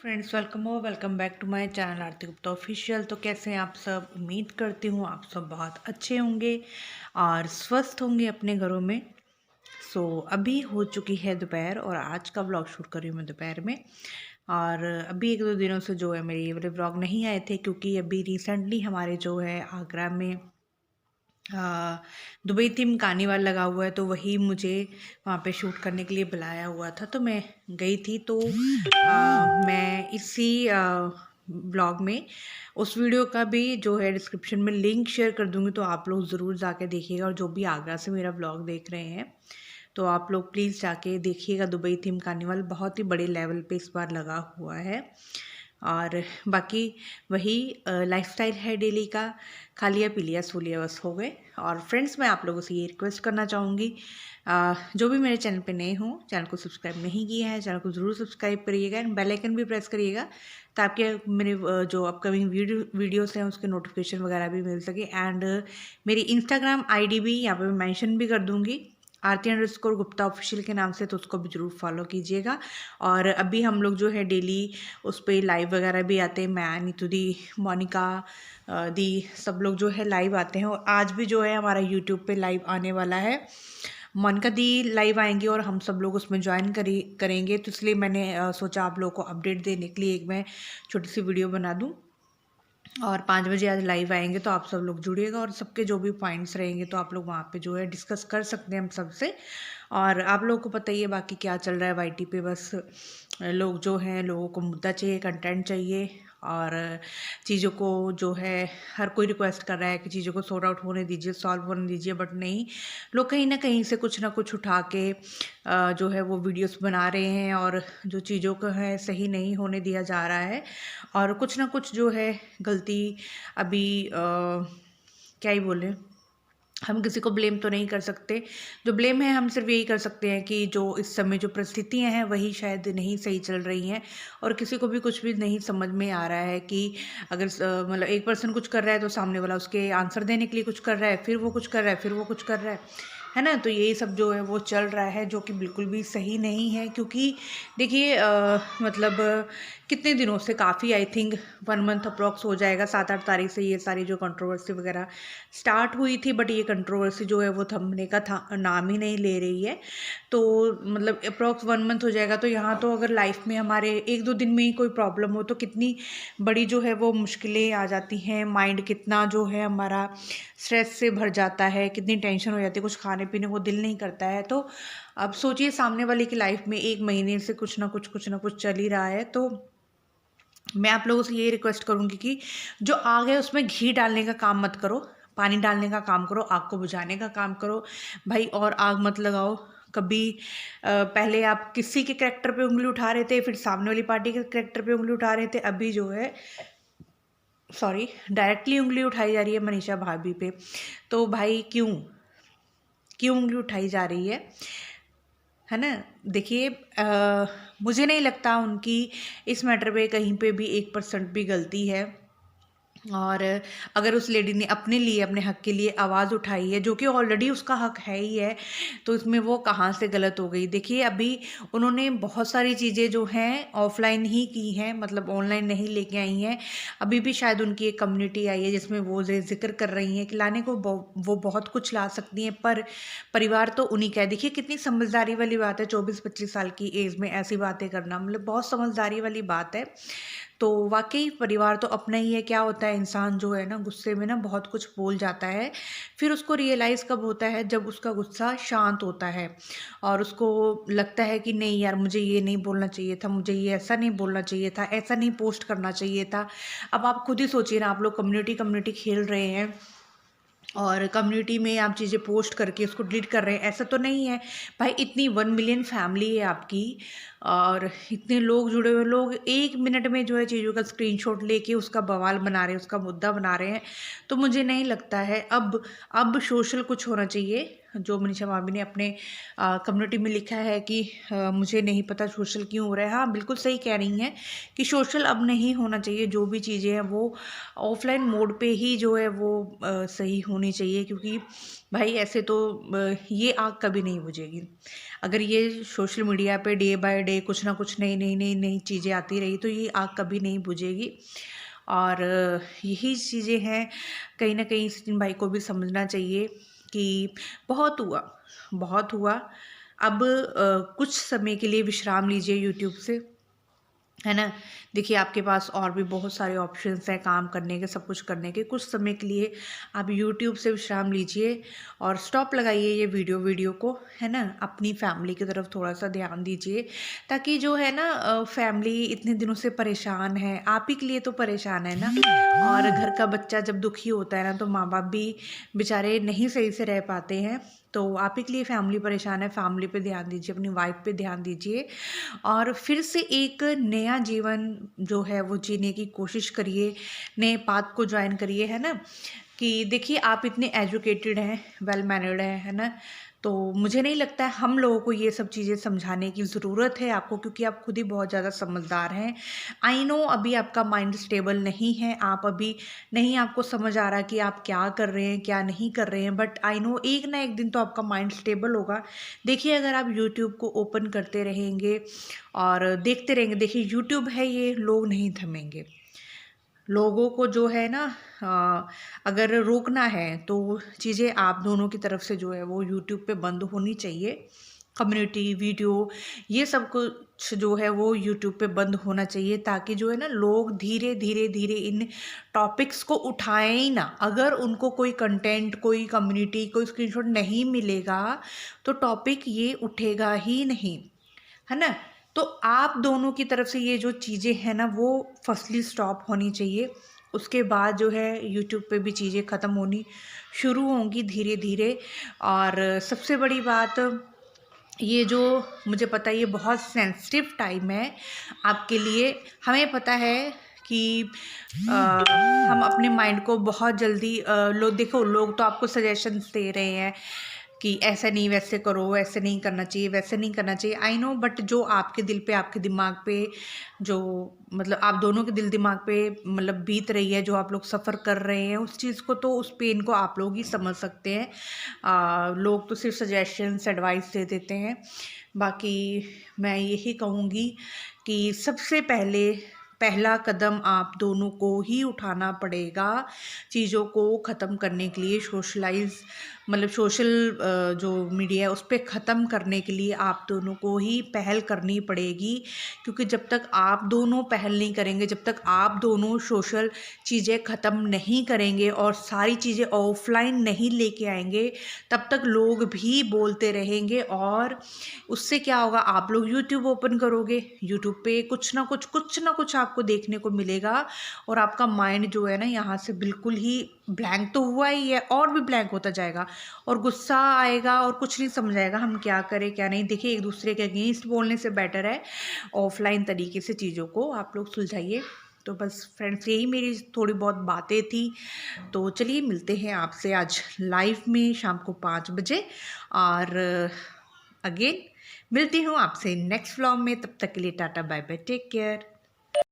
Friends, welcome back to my channel Aarti Gupta official. तो कैसे हैं आप सब? उम्मीद करती हूँ आप सब बहुत अच्छे होंगे और स्वस्थ होंगे अपने घरों में। अभी हो चुकी है दोपहर और आज का व्लॉग शूट कर रही हूँ मैं दोपहर में। और अभी 1-2 दिनों से जो है मेरे ये वाले व्लॉग नहीं आए थे, क्योंकि अभी रिसेंटली हमारे जो है आगरा में दुबई थीम कार्निवाल लगा हुआ है, तो वही मुझे वहाँ पे शूट करने के लिए बुलाया हुआ था, तो मैं गई थी। तो मैं इसी ब्लॉग में उस वीडियो का भी जो है डिस्क्रिप्शन में लिंक शेयर कर दूँगी, तो आप लोग ज़रूर जाके देखिएगा। और जो भी आगरा से मेरा ब्लॉग देख रहे हैं तो आप लोग प्लीज़ जाके देखिएगा। दुबई थीम कार्निवाल बहुत ही बड़े लेवल पे इस बार लगा हुआ है। और बाकी वही लाइफस्टाइल है डेली का, खा लिया पी लिया सो लिया बस हो गए। और फ्रेंड्स, मैं आप लोगों से ये रिक्वेस्ट करना चाहूँगी, जो भी मेरे चैनल पे नए हों, चैनल को सब्सक्राइब नहीं किया है, चैनल को ज़रूर सब्सक्राइब करिएगा एंड बेल आइकन भी प्रेस करिएगा, ताकि मेरे जो अपकमिंग वीडियोस हैं उसके नोटिफिकेशन वगैरह भी मिल सके। एंड मेरी इंस्टाग्राम आईडी भी यहाँ पे मैं मेंशन भी कर दूँगी, आरती_गुप्ता ऑफिशियल के नाम से, तो उसको भी ज़रूर फॉलो कीजिएगा। और अभी हम लोग जो है डेली उस पर लाइव वगैरह भी आते हैं, मैं, नीतू दी, मोनिका दी, सब लोग जो है लाइव आते हैं। और आज भी जो है हमारा यूट्यूब पे लाइव आने वाला है, मोनिका दी लाइव आएंगी और हम सब लोग उसमें ज्वाइन करेंगे। तो इसलिए मैंने सोचा आप लोगों को अपडेट देने के लिए एक मैं छोटी सी वीडियो बना दूँ। और 5 बजे आज लाइव आएंगे, तो आप सब लोग जुड़िएगा और सबके जो भी पॉइंट्स रहेंगे तो आप लोग वहाँ पे जो है डिस्कस कर सकते हैं हम सबसे। और आप लोगों को पता ही है बाकी क्या चल रहा है वाईटी पे, बस लोग जो हैं, लोगों को मुद्दा चाहिए, कंटेंट चाहिए, और चीज़ों को जो है हर कोई रिक्वेस्ट कर रहा है कि चीज़ों को सॉर्ट आउट होने दीजिए, सॉल्व होने दीजिए, बट नहीं, लोग कहीं ना कहीं से कुछ ना कुछ उठा के जो है वो वीडियोस बना रहे हैं, और जो चीज़ों को है सही नहीं होने दिया जा रहा है, और कुछ ना कुछ जो है गलती अभी क्या ही बोले, हम किसी को ब्लेम तो नहीं कर सकते। जो ब्लेम है हम सिर्फ यही कर सकते हैं कि जो इस समय जो परिस्थितियां हैं वही शायद नहीं सही चल रही हैं, और किसी को भी कुछ भी नहीं समझ में आ रहा है कि अगर मतलब एक पर्सन कुछ कर रहा है तो सामने वाला उसके आंसर देने के लिए कुछ कर रहा है, फिर वो कुछ कर रहा है, फिर वो कुछ कर रहा है ना। तो यही सब जो है वो चल रहा है, जो कि बिल्कुल भी सही नहीं है। क्योंकि देखिए मतलब कितने दिनों से, काफ़ी आई थिंक 1 मंथ अप्रॉक्स हो जाएगा, 7-8 तारीख से ये सारी जो कंट्रोवर्सी वगैरह स्टार्ट हुई थी, बट ये कंट्रोवर्सी जो है वो थमने का नाम ही नहीं ले रही है। तो मतलब अप्रॉक्स 1 मंथ हो जाएगा, तो यहाँ तो अगर लाइफ में हमारे 1-2 दिन में ही कोई प्रॉब्लम हो तो कितनी बड़ी जो है वो मुश्किलें आ जाती हैं, माइंड कितना जो है हमारा स्ट्रेस से भर जाता है, कितनी टेंशन हो जाती है, कुछ खाने पीने को दिल नहीं करता है। तो अब सोचिए सामने वाले की लाइफ में 1 महीने से कुछ ना कुछ चल ही रहा है। तो मैं आप लोगों से ये रिक्वेस्ट करूँगी कि जो आग है उसमें घी डालने का काम मत करो, पानी डालने का काम करो, आग को बुझाने का काम करो भाई, और आग मत लगाओ कभी। पहले आप किसी के कैरेक्टर पे उंगली उठा रहे थे, फिर सामने वाली पार्टी के कैरेक्टर पे उंगली उठा रहे थे, अभी जो है सॉरी डायरेक्टली उंगली उठाई जा रही है मनीषा भाभी पे। तो भाई क्यों क्यों उंगली उठाई जा रही है ना। देखिए मुझे नहीं लगता उनकी इस मैटर पे कहीं पे भी 1% भी गलती है। और अगर उस लेडी ने अपने लिए, अपने हक के लिए आवाज़ उठाई है, जो कि ऑलरेडी उसका हक है ही है, तो इसमें वो कहाँ से गलत हो गई। देखिए अभी उन्होंने बहुत सारी चीज़ें जो हैं ऑफलाइन ही की हैं, मतलब ऑनलाइन नहीं लेके आई हैं। अभी भी शायद उनकी एक कम्युनिटी आई है जिसमें वो जिक्र कर रही हैं कि लाने को वो बहुत कुछ ला सकती हैं, पर परिवार तो उन्हीं का है। देखिए कितनी समझदारी वाली बात है, 24-25 साल की एज में ऐसी बातें करना, मतलब बहुत समझदारी वाली बात है। तो वाकई परिवार तो अपना ही है। क्या होता है, इंसान जो है ना गुस्से में ना बहुत कुछ बोल जाता है, फिर उसको रियलाइज़ कब होता है, जब उसका गुस्सा शांत होता है और उसको लगता है कि नहीं यार, मुझे ये नहीं बोलना चाहिए था, मुझे ये ऐसा नहीं बोलना चाहिए था, ऐसा नहीं पोस्ट करना चाहिए था। अब आप खुद ही सोचिए ना, आप लोग कम्युनिटी कम्युनिटी खेल रहे हैं और कम्युनिटी में आप चीज़ें पोस्ट करके उसको डिलीट कर रहे हैं, ऐसा तो नहीं है भाई। इतनी 1 मिलियन फैमिली है आपकी और इतने लोग जुड़े हुए, लोग 1 मिनट में जो है चीज़ों का स्क्रीनशॉट लेके उसका बवाल बना रहे हैं, उसका मुद्दा बना रहे हैं। तो मुझे नहीं लगता है अब सोशल कुछ होना चाहिए। जो मनीषा भाभी ने अपने कम्युनिटी में लिखा है कि मुझे नहीं पता सोशल क्यों हो रहा है। हाँ, बिल्कुल सही कह रही हैं कि सोशल अब नहीं होना चाहिए। जो भी चीज़ें हैं वो ऑफलाइन मोड पे ही जो है वो सही होनी चाहिए, क्योंकि भाई ऐसे तो ये आग कभी नहीं बुझेगी। अगर ये सोशल मीडिया पे डे बाय डे कुछ ना कुछ नई नई नई नई चीज़ें आती रही तो ये आग कभी नहीं बुझेगी। और यही चीज़ें हैं, कहीं ना कहीं सचिन भाई को भी समझना चाहिए कि बहुत हुआ, बहुत हुआ। अब कुछ समय के लिए विश्राम लीजिए यूट्यूब से, है ना। देखिए आपके पास और भी बहुत सारे ऑप्शंस हैं काम करने के, सब कुछ करने के। कुछ समय के लिए आप यूट्यूब से विश्राम लीजिए और स्टॉप लगाइए ये वीडियो को, है ना। अपनी फैमिली की तरफ थोड़ा सा ध्यान दीजिए, ताकि जो है ना फैमिली इतने दिनों से परेशान है, आप ही के लिए तो परेशान है ना। और घर का बच्चा जब दुखी होता है ना तो माँ बाप भी बेचारे नहीं सही से रह पाते हैं। तो आप ही के लिए फैमिली परेशान है, फैमिली पे ध्यान दीजिए, अपनी वाइफ पे ध्यान दीजिए और फिर से एक नया जीवन जो है वो जीने की कोशिश करिए, नए पाथ को ज्वाइन करिए, है ना। कि देखिए आप इतने एजुकेटेड हैं, वेल मैनर्ड हैं, है ना। तो मुझे नहीं लगता है हम लोगों को ये सब चीज़ें समझाने की ज़रूरत है आपको, क्योंकि आप खुद ही बहुत ज़्यादा समझदार हैं। आई नो अभी आपका माइंड स्टेबल नहीं है, आप अभी नहीं आपको समझ आ रहा कि आप क्या कर रहे हैं क्या नहीं कर रहे हैं, बट आई नो एक ना एक दिन तो आपका माइंड स्टेबल होगा। देखिए अगर आप यूट्यूब को ओपन करते रहेंगे और देखते रहेंगे, देखिए यूट्यूब है ये, लोग नहीं थमेंगे। लोगों को जो है ना अगर रोकना है तो चीज़ें आप दोनों की तरफ से जो है वो यूट्यूब पे बंद होनी चाहिए। कम्युनिटी वीडियो ये सब कुछ जो है वो यूट्यूब पे बंद होना चाहिए, ताकि जो है ना लोग धीरे धीरे धीरे इन टॉपिक्स को उठाएं ही ना। अगर उनको कोई कंटेंट, कोई कम्युनिटी, कोई स्क्रीनशॉट नहीं मिलेगा तो टॉपिक ये उठेगा ही नहीं, है ना। तो आप दोनों की तरफ से ये जो चीज़ें हैं ना वो फर्स्टली स्टॉप होनी चाहिए। उसके बाद जो है यूट्यूब पे भी चीज़ें ख़त्म होनी शुरू होंगी धीरे धीरे। और सबसे बड़ी बात, ये जो मुझे पता है ये बहुत सेंसिटिव टाइम है आपके लिए। हमें पता है कि हम अपने माइंड को बहुत जल्दी देखो लोग तो आपको सजेशंस दे रहे हैं कि ऐसा नहीं, वैसे करो, वैसे नहीं करना चाहिए, वैसे नहीं करना चाहिए। आई नो, बट जो आपके दिल पे, आपके दिमाग पे, जो मतलब आप दोनों के दिल दिमाग पे मतलब बीत रही है, जो आप लोग सफ़र कर रहे हैं उस चीज़ को, तो उस पेन को आप लोग ही समझ सकते हैं। लोग तो सिर्फ सजेशंस, एडवाइस दे देते हैं। बाकी मैं यही कहूँगी कि सबसे पहला कदम आप दोनों को ही उठाना पड़ेगा चीज़ों को ख़त्म करने के लिए। मतलब सोशल जो मीडिया है उस पर ख़त्म करने के लिए आप दोनों को ही पहल करनी पड़ेगी, क्योंकि जब तक आप दोनों पहल नहीं करेंगे, जब तक आप दोनों सोशल चीज़ें ख़त्म नहीं करेंगे और सारी चीज़ें ऑफलाइन नहीं लेके आएंगे, तब तक लोग भी बोलते रहेंगे। और उससे क्या होगा, आप लोग यूट्यूब ओपन करोगे, यूट्यूब पे कुछ ना कुछ आपको देखने को मिलेगा और आपका माइंड जो है ना यहाँ से बिल्कुल ही ब्लैंक तो हुआ ही है और भी ब्लैंक होता जाएगा और गुस्सा आएगा और कुछ नहीं समझ आएगा हम क्या करें क्या नहीं। देखिए एक दूसरे के अगेंस्ट बोलने से बेटर है ऑफलाइन तरीके से चीज़ों को आप लोग सुलझाइए। तो बस फ्रेंड्स यही मेरी थोड़ी बहुत बातें थी। तो चलिए मिलते हैं आपसे आज लाइव में शाम को 5 बजे और अगेन मिलती हूँ आपसे नेक्स्ट व्लॉग में। तब तक के लिए tata bye bye, take care.